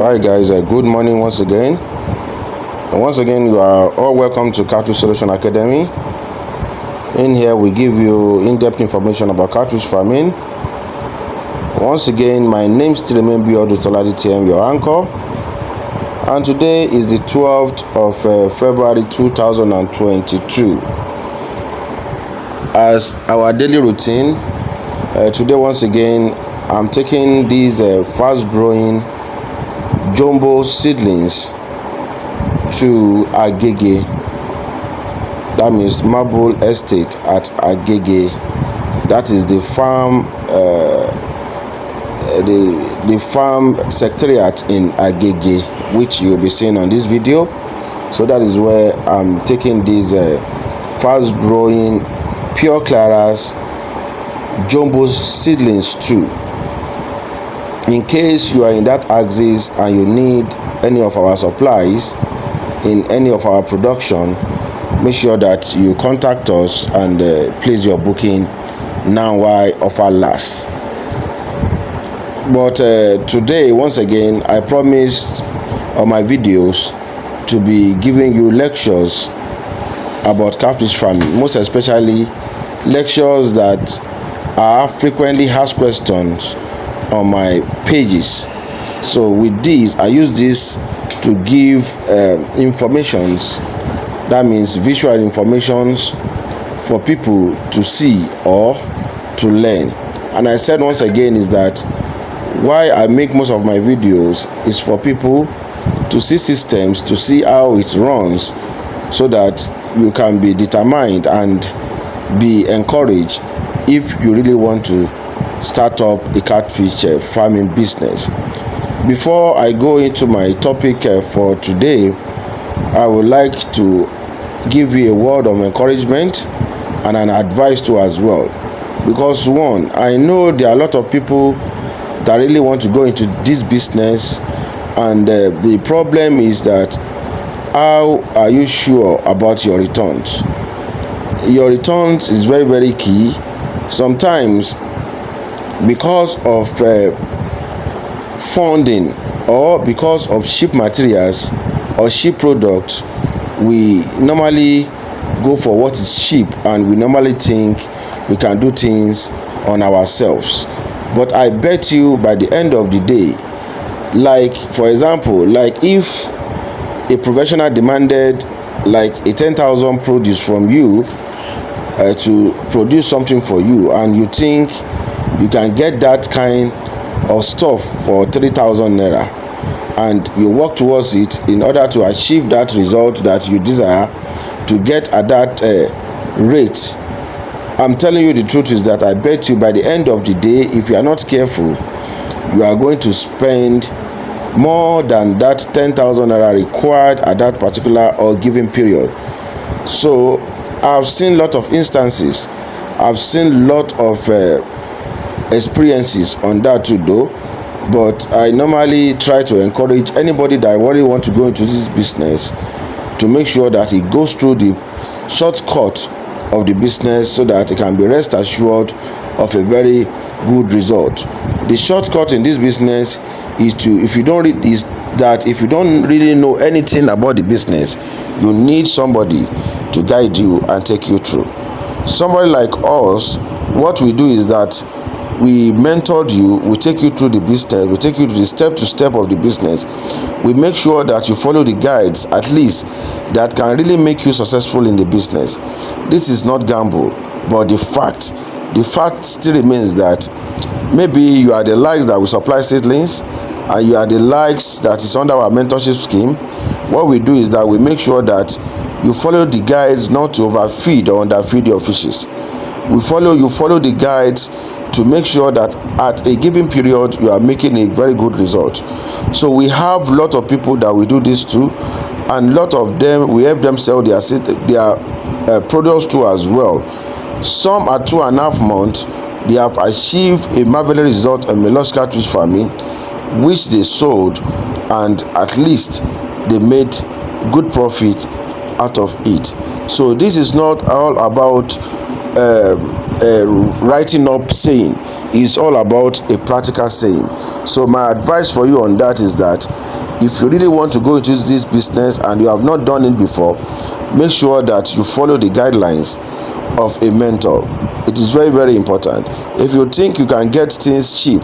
Hi guys, good morning once again. And once again, you are all welcome to Catfish Solution Academy. In here, we give you in-depth information about catfish farming. Once again, my name still remains Biodu Toladi TM, your anchor. And today is the 12th of February 2022. As our daily routine, today once again, I'm taking these fast-growing jumbo seedlings to Agege. That means Marble Estate at Agege. That is the farm, the farm secretariat in Agege, which you'll be seeing on this video. So that is where I'm taking these fast-growing pure claras jumbo seedlings to. In case you are in that axis and you need any of our supplies in any of our production, make sure that you contact us and place your booking now while offer lasts. But today, once again, I promised on my videos to be giving you lectures about catfish farming, most especially lectures that are frequently asked questions on my pages. So with this, I use this to give informations, that means visual informations for people to see or to learn. And I said once again is that why I make most of my videos is for people to see systems, to see how it runs, so that you can be determined and be encouraged if you really want to start up a catfish farming business. Before I go into my topic for today, I would like to give you a word of encouragement and an advice too as well. Because one, I know there are a lot of people that really want to go into this business, and the problem is that how are you sure about your returns? Your returns is very, very key. Sometimes because of funding or because of cheap materials or cheap products, we normally go for what is cheap, and we normally think we can do things on ourselves. But I bet you by the end of the day, like for example, like if a professional demanded like a 10,000 produce from you to produce something for you, and you think you can get that kind of stuff for 3,000 naira, and you work towards it in order to achieve that result that you desire to get at that rate. I'm telling you the truth is that I bet you by the end of the day, if you are not careful, you are going to spend more than that 10,000 naira required at that particular or given period. So I've seen a lot of instances, I've seen a lot of experiences on that too though, but I normally try to encourage anybody that really want to go into this business to make sure that he goes through the shortcut of the business, so that he can be rest assured of a very good result. The shortcut in this business is to, if you don't really know anything about the business, you need somebody to guide you and take you through. Somebody like us, what we do is that we mentored you, we take you through the business, we take you to the step of the business. We make sure that you follow the guides, at least that can really make you successful in the business. This is not gamble, but the fact still remains that maybe you are the likes that we supply seedlings, and you are the likes that is under our mentorship scheme. What we do is that we make sure that you follow the guides, not to overfeed or underfeed your fishes. You follow the guides to make sure that at a given period you are making a very good result. So we have a lot of people that we do this to, and a lot of them we help them sell their products to as well. Some at 2.5 months they have achieved a marvelous result in mollusk catfish farming, which they sold, and at least they made good profit out of it. So this is not all about writing up saying is all about a practical saying. So my advice for you on that is that if you really want to go into this business and you have not done it before, make sure that you follow the guidelines of a mentor. It is very, very important. If you think you can get things cheap,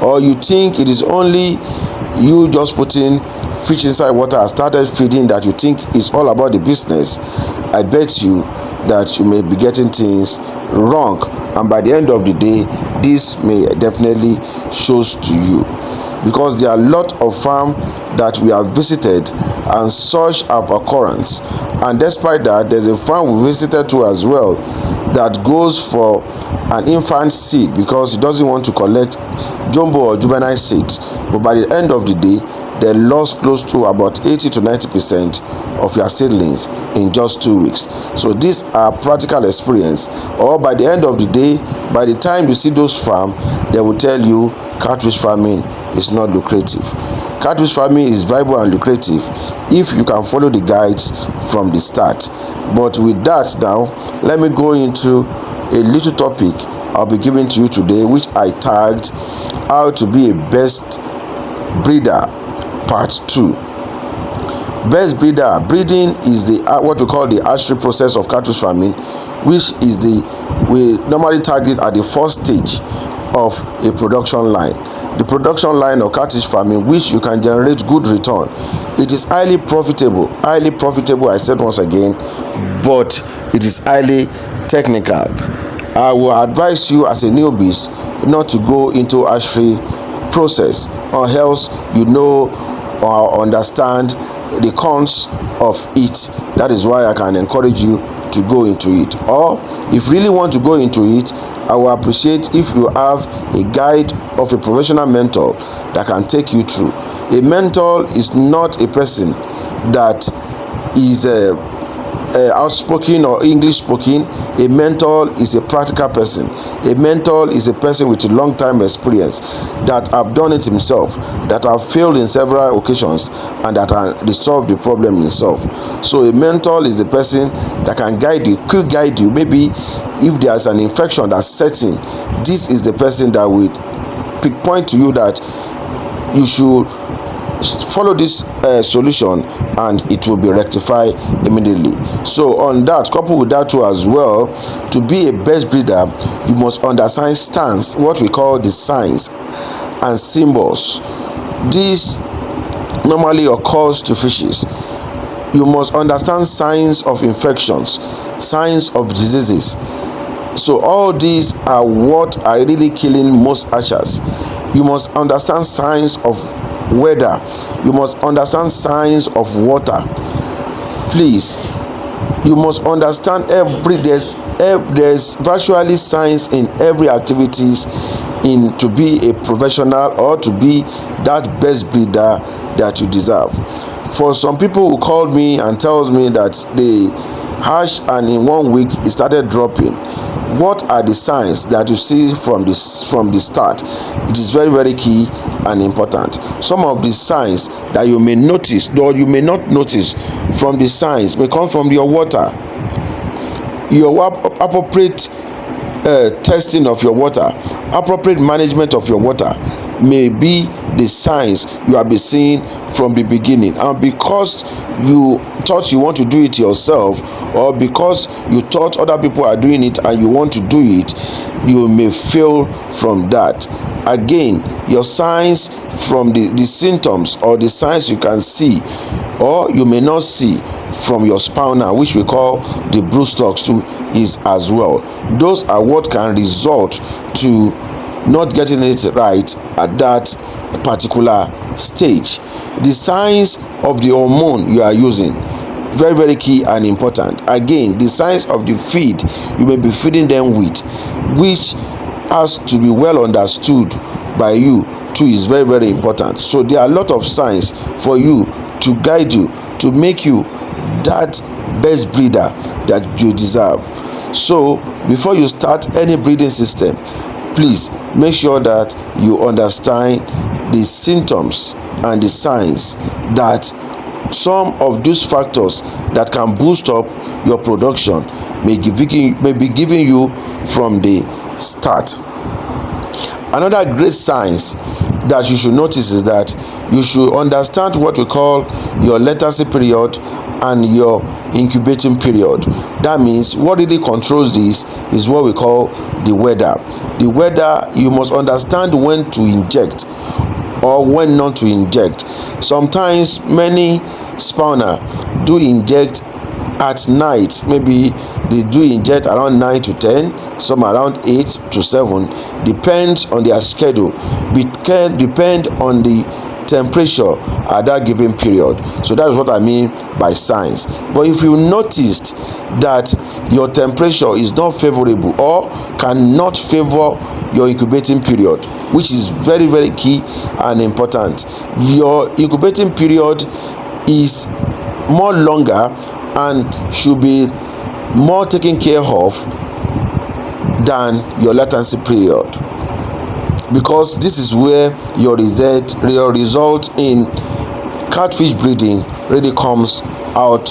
or you think it is only you just putting fish inside water and started feeding that you think is all about the business, I bet you that you may be getting things wrong, and by the end of the day this may definitely shows to you, because there are a lot of farms that we have visited and such have occurrence. And despite that, there's a farm we visited to as well that goes for an infant seed because he doesn't want to collect jumbo or juvenile seeds. But by the end of the day, they lost close to about 80 to 90% of your seedlings in just 2 weeks. So these are practical experience. Or by the end of the day, by the time you see those farms, they will tell you catfish farming is not lucrative. Catfish farming is viable and lucrative if you can follow the guides from the start. But with that now, let me go into a little topic I'll be giving to you today, which I tagged how to be a best breeder part 2. Best breeder. Breeding is the what we call the hatchery process of catfish farming, which is we normally target at the first stage of a production line. The production line of catfish farming, which you can generate good return. It is highly profitable, I said once again, but it is highly technical. I will advise you as a newbie not to go into hatchery process, or else you know or understand the cons of it. That is why I can encourage you to go into it. Or if you really want to go into it, I will appreciate if you have a guide of a professional mentor that can take you through. A mentor is not a person that is outspoken or English spoken. A mentor is a practical person. A mentor is a person with a long time experience that have done it himself, that have failed in several occasions, and that have resolved the problem himself. So a mentor is the person that can guide you, could guide you. Maybe if there's an infection that's setting, this is the person that will pinpoint to you that you should follow this solution and it will be rectified immediately. So on that, coupled with that too as well, to be a best breeder, you must understand stance, what we call the signs and symbols. This normally occurs to fishes. You must understand signs of infections, signs of diseases. So all these are what are really killing most hatchers. You must understand signs of weather. You must understand signs of water. Please, you must understand there's virtually signs in every activities in to be a professional or to be that best breeder that you deserve. For some people who called me and tells me that they hatched and in 1 week it started dropping, what are the signs that you see from the start? It is very, very key and important. Some of the signs that you may notice or you may not notice from the signs may come from your water. Your appropriate testing of your water, appropriate management of your water may be the signs you have been seeing from the beginning. And because you thought you want to do it yourself, or because you thought other people are doing it and you want to do it, you may fail from that. Again, your signs from the symptoms or the signs you can see or you may not see from your spawner, which we call the broodstocks too, is as well. Those are what can result to not getting it right at that particular stage. The signs of the hormone you are using, very, very key and important. Again, the signs of the feed you may be feeding them with, which has to be well understood by you too, is very, very important. So there are a lot of signs for you to guide you, to make you that best breeder that you deserve. So before you start any breeding system, please make sure that you understand the symptoms and the signs, that some of those factors that can boost up your production may be giving you from the start. Another great signs that you should notice is that you should understand what we call your latency period and your incubating period. That means what really controls this is what we call the weather. The weather, you must understand when to inject or when not to inject. Sometimes many spawner do inject at night. Maybe they do inject around 9 to 10, some around 8 to 7, depends on their schedule, depend on the temperature at that given period. So that's what I mean by signs. But if you noticed that your temperature is not favorable or cannot favor your incubating period, which is very, very key and important, your incubating period is more longer and should be more taken care of than your latency period, because this is where your result in catfish breeding really comes out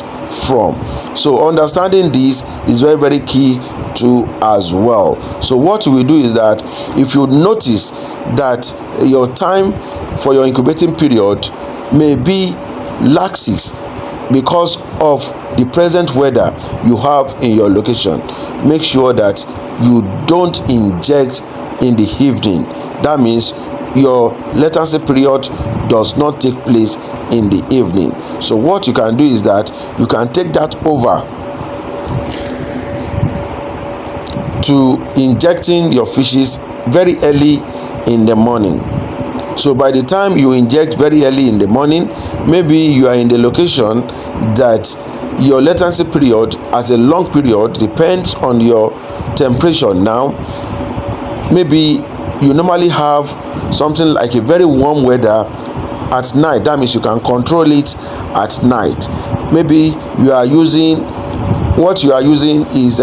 from. So understanding this is very, very key too as well. So what we do is that if you notice that your time for your incubating period may be laxes because of the present weather you have in your location, make sure that you don't inject in the evening. That means your latency period does not take place in the evening. So what you can do is that you can take that over to injecting your fishes very early in the morning. So by the time you inject very early in the morning, maybe you are in the location that your latency period as a long period depends on your temperature. Now maybe you normally have something like a very warm weather at night. That means you can control it at night. Maybe you are using is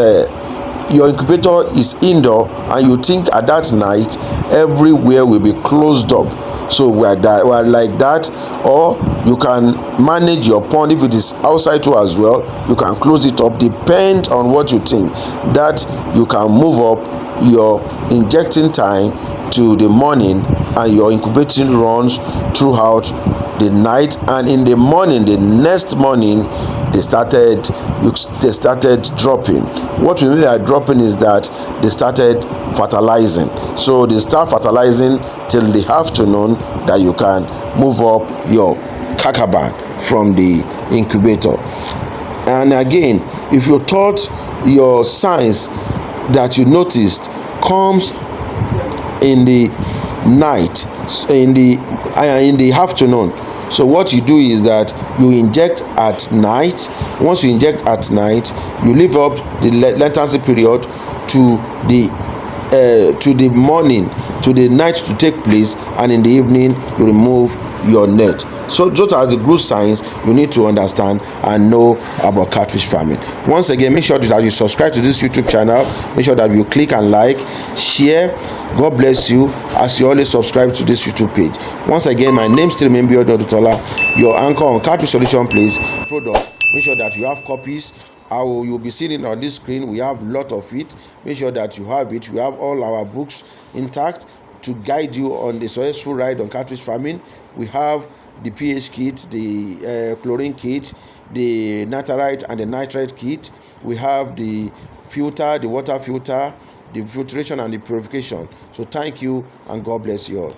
your incubator is indoor and you think at that night everywhere will be closed up. So we're like that, or you can manage your pond if it is outside too as well. You can close it up, depend on what you think, that you can move up your injecting time to the morning and your incubating runs throughout the night, and in the morning, the next morning, they started dropping. What we mean by dropping is that they started fertilizing. So they start fertilizing till the afternoon, that you can move up your kakaban from the incubator. And again, if you thought your signs that you noticed comes in the night, in the afternoon, so what you do is that you inject at night. Once you inject at night, you leave up the latency period to the morning, to the night to take place, and in the evening you remove your net. So just as the good signs you need to understand and know about catfish farming. Once again, make sure that you subscribe to this YouTube channel. Make sure that you click and like, share. God bless you as you always subscribe to this YouTube page. Once again, my name still remains Biododutola, your anchor on Catfish Solution Place product. Make sure that you have copies. You'll be seeing it on this screen. We have a lot of it. Make sure that you have it. We have all our books intact to guide you on the successful ride on catfish farming. We have the pH kit, the chlorine kit, the nitrite and the nitrate kit. We have the filter, the water filter, the filtration and the purification. So thank you and God bless you all.